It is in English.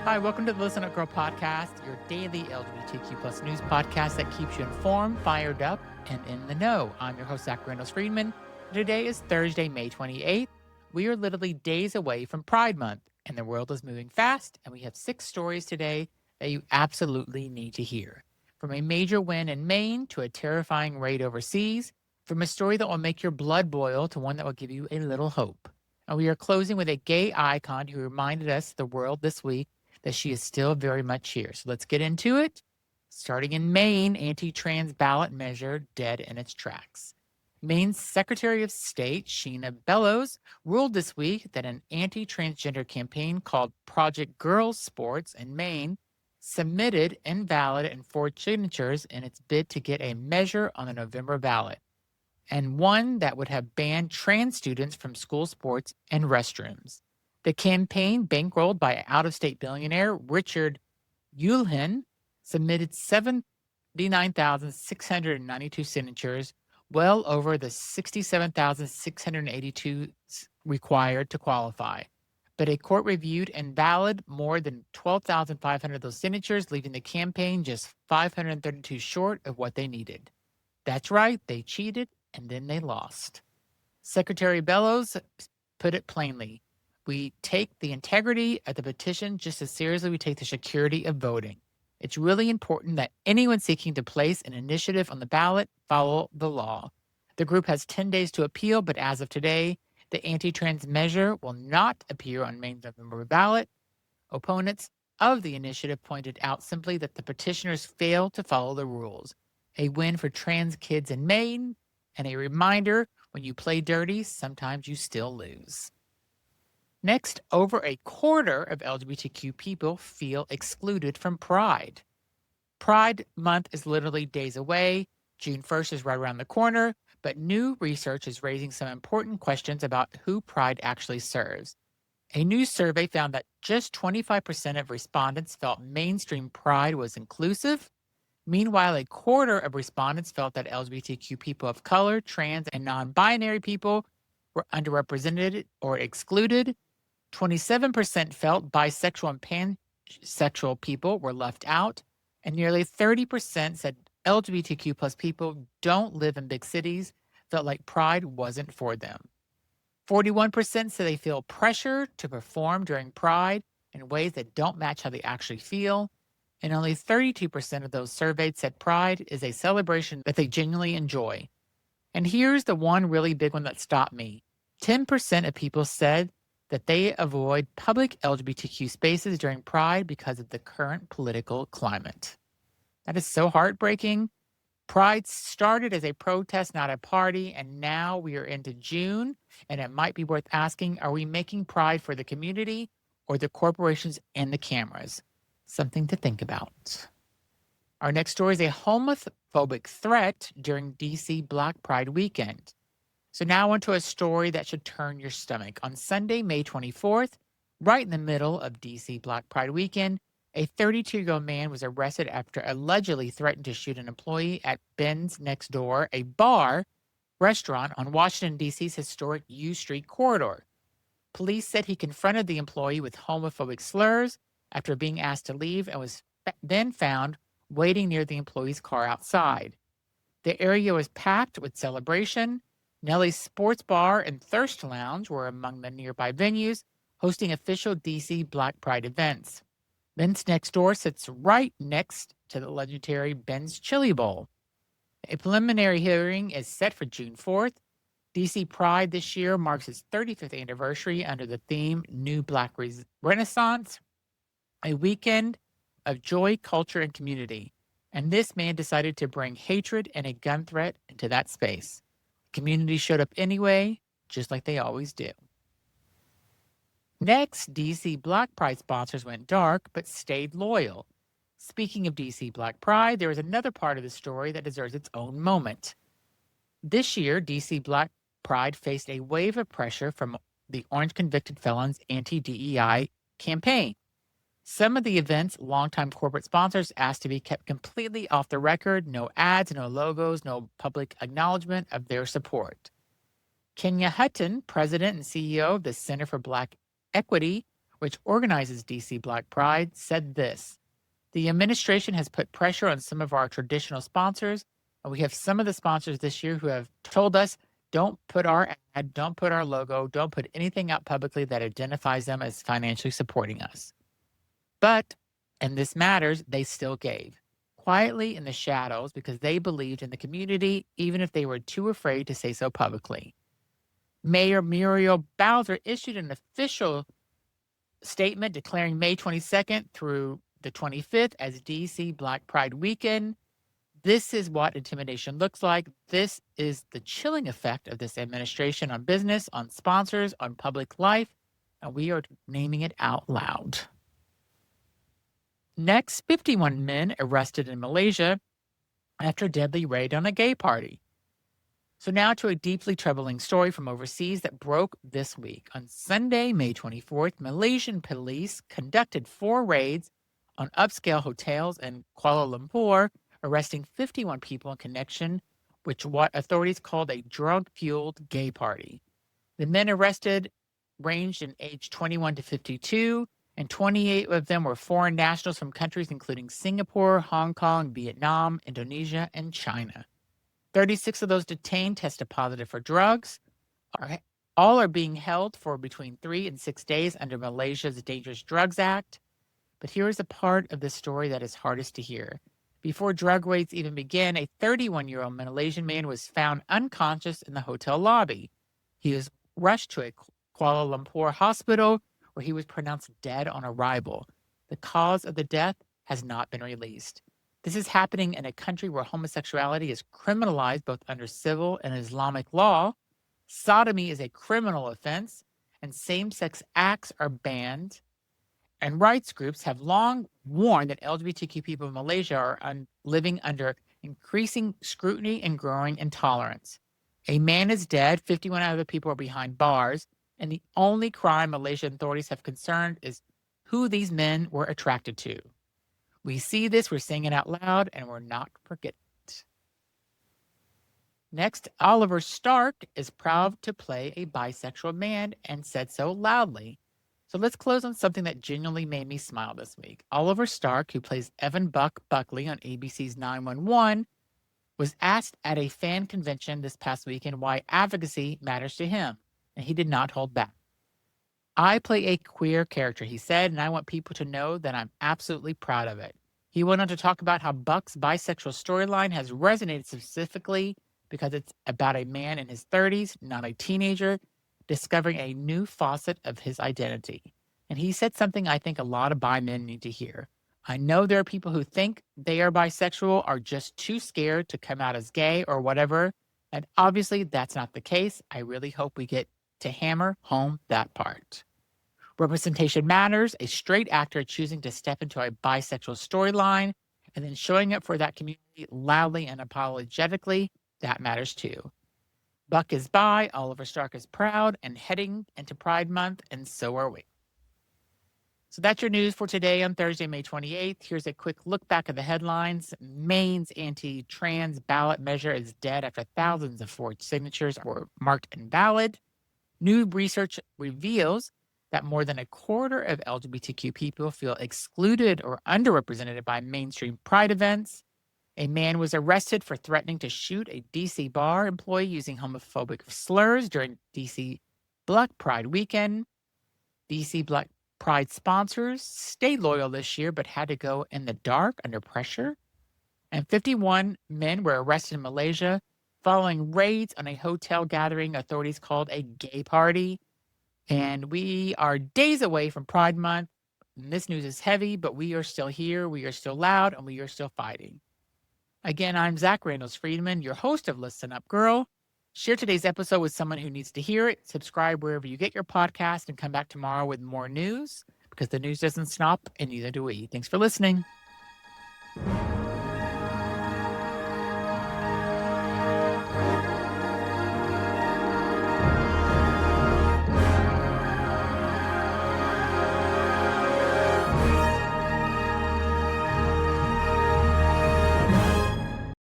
Hi, welcome to the Listen Up Girl podcast, your daily LGBTQ plus news podcast that keeps you informed, fired up, and in the know. I'm your host, Zach Reynolds-Friedman. Today is Thursday, May 28th. We are literally days away from Pride Month, and the world is moving fast, and we have 6 stories today that you absolutely need to hear. From a major win in Maine to a terrifying raid overseas, from a story that will make your blood boil to one that will give you a little hope. And we are closing with a gay icon who reminded us, the world this week, that she is still very much here. So let's get into it. Starting in Maine, anti-trans ballot measure dead in its tracks. Maine's Secretary of State, Sheena Bellows, ruled this week that an anti-transgender campaign called Project Girls Sports in Maine submitted invalid and forged signatures in its bid to get a measure on the November ballot, and one that would have banned trans students from school sports and restrooms. The campaign, bankrolled by out-of-state billionaire Richard Uihlein, submitted 79,692 signatures, well over the 67,682 required to qualify. But a court reviewed invalid more than 12,500 of those signatures, leaving the campaign just 532 short of what they needed. That's right, they cheated and then they lost. Secretary Bellows put it plainly: we take the integrity of the petition just as seriously as we take the security of voting. It's really important that anyone seeking to place an initiative on the ballot follow the law. The group has 10 days to appeal, but as of today, the anti-trans measure will not appear on Maine's November ballot. Opponents of the initiative pointed out simply that the petitioners failed to follow the rules. A win for trans kids in Maine, and a reminder, when you play dirty, sometimes you still lose. Next, over a quarter of LGBTQ people feel excluded from Pride. Pride Month is literally days away. June 1st is right around the corner, but new research is raising some important questions about who Pride actually serves. A new survey found that just 25% of respondents felt mainstream Pride was inclusive. Meanwhile, a quarter of respondents felt that LGBTQ people of color, trans, and non-binary people were underrepresented or excluded. 27% felt bisexual and pansexual people were left out, and nearly 30% said LGBTQ plus people don't live in big cities, felt like Pride wasn't for them. 41% say they feel pressure to perform during Pride in ways that don't match how they actually feel, and only 32% of those surveyed said Pride is a celebration that they genuinely enjoy. And here's the one really big one that stopped me. 10% of people said that they avoid public LGBTQ spaces during Pride because of the current political climate. That is so heartbreaking. Pride started as a protest, not a party, and now we are into June, and it might be worth asking, are we making Pride for the community or the corporations and the cameras? Something to think about. Our next story is a homophobic threat during D.C. Black Pride weekend. So now onto a story that should turn your stomach. On Sunday, May 24th, right in the middle of D.C. Black Pride weekend, a 32-year-old man was arrested after allegedly threatened to shoot an employee at Ben's Next Door, a bar restaurant on Washington, D.C.'s historic U Street corridor. Police said he confronted the employee with homophobic slurs after being asked to leave and was then found waiting near the employee's car outside. The area was packed with celebration. Nelly's Sports Bar and Thirst Lounge were among the nearby venues hosting official D.C. Black Pride events. Ben's Next Door sits right next to the legendary Ben's Chili Bowl. A preliminary hearing is set for June 4th. D.C. Pride this year marks its 35th anniversary under the theme New Black Renaissance, a weekend of joy, culture, and community. And this man decided to bring hatred and a gun threat into that space. Community showed up anyway, just like they always do. Next, D.C. Black Pride sponsors went dark, but stayed loyal. Speaking of D.C. Black Pride, there is another part of the story that deserves its own moment. This year, D.C. Black Pride faced a wave of pressure from the Orange Convicted Felons anti-DEI campaign. Some of the event's longtime corporate sponsors asked to be kept completely off the record, no ads, no logos, no public acknowledgement of their support. Kenya Hutton, president and CEO of the Center for Black Equity, which organizes D.C. Black Pride, said this: "The administration has put pressure on some of our traditional sponsors, and we have some of the sponsors this year who have told us, don't put our ad, don't put our logo, don't put anything out publicly that identifies them as financially supporting us. But, and this matters, they still gave, quietly in the shadows because they believed in the community, even if they were too afraid to say so publicly." Mayor Muriel Bowser issued an official statement declaring May 22nd through the 25th as DC Black Pride Weekend. "This is what intimidation looks like. This is the chilling effect of this administration on business, on sponsors, on public life, and we are naming it out loud." Next, 51 men arrested in Malaysia after a deadly raid on a gay party. So now to a deeply troubling story from overseas that broke this week. On Sunday, May 24th, Malaysian police conducted 4 raids on upscale hotels in Kuala Lumpur, arresting 51 people in connection with what authorities called a drug-fueled gay party. The men arrested ranged in age 21 to 52, and 28 of them were foreign nationals from countries including Singapore, Hong Kong, Vietnam, Indonesia, and China. 36 of those detained tested positive for drugs. All are being held for between 3 and 6 days under Malaysia's Dangerous Drugs Act. But here is a part of the story that is hardest to hear. Before drug raids even began, a 31-year-old Malaysian man was found unconscious in the hotel lobby. He was rushed to a Kuala Lumpur hospital where he was pronounced dead on arrival. The cause of the death has not been released. This is happening in a country where homosexuality is criminalized both under civil and Islamic law. Sodomy is a criminal offense, and same-sex acts are banned. And rights groups have long warned that LGBTQ people in Malaysia are living under increasing scrutiny and growing intolerance. A man is dead, 51 other people are behind bars, and the only crime Malaysian authorities have concerned is who these men were attracted to. We see this, we're saying it out loud, and we're not forgetting it. Next, Oliver Stark is proud to play a bisexual man and said so loudly. So let's close on something that genuinely made me smile this week. Oliver Stark, who plays Evan Buck Buckley on ABC's 911, was asked at a fan convention this past weekend why advocacy matters to him, and he did not hold back. "I play a queer character," he said, "and I want people to know that I'm absolutely proud of it." He went on to talk about how Buck's bisexual storyline has resonated specifically because it's about a man in his 30s, not a teenager, discovering a new facet of his identity. And he said something I think a lot of bi men need to hear. "I know there are people who think they are bisexual, are just too scared to come out as gay or whatever. And obviously that's not the case. I really hope we get to hammer home that part. Representation matters. A straight actor choosing to step into a bisexual storyline and then showing up for that community loudly and unapologetically, that matters too. Buck is bi, Oliver Stark is proud, and heading into Pride Month, and so are we." So that's your news for today on Thursday, May 28th. Here's a quick look back at the headlines. Maine's anti-trans ballot measure is dead after thousands of forged signatures were marked invalid. New research reveals that more than a quarter of LGBTQ people feel excluded or underrepresented by mainstream pride events. A man was arrested for threatening to shoot a DC bar employee using homophobic slurs during DC Black Pride weekend. DC Black Pride sponsors stayed loyal this year but had to go in the dark under pressure. And 51 men were arrested in Malaysia following raids on a hotel gathering authorities called a gay party. And we are days away from Pride Month. And this news is heavy, but we are still here. We are still loud, and we are still fighting. Again, I'm Zach Randles-Friedman, your host of Listen Up Girl. Share today's episode with someone who needs to hear it. Subscribe wherever you get your podcast, and come back tomorrow with more news, because the news doesn't stop, and neither do we. Thanks for listening.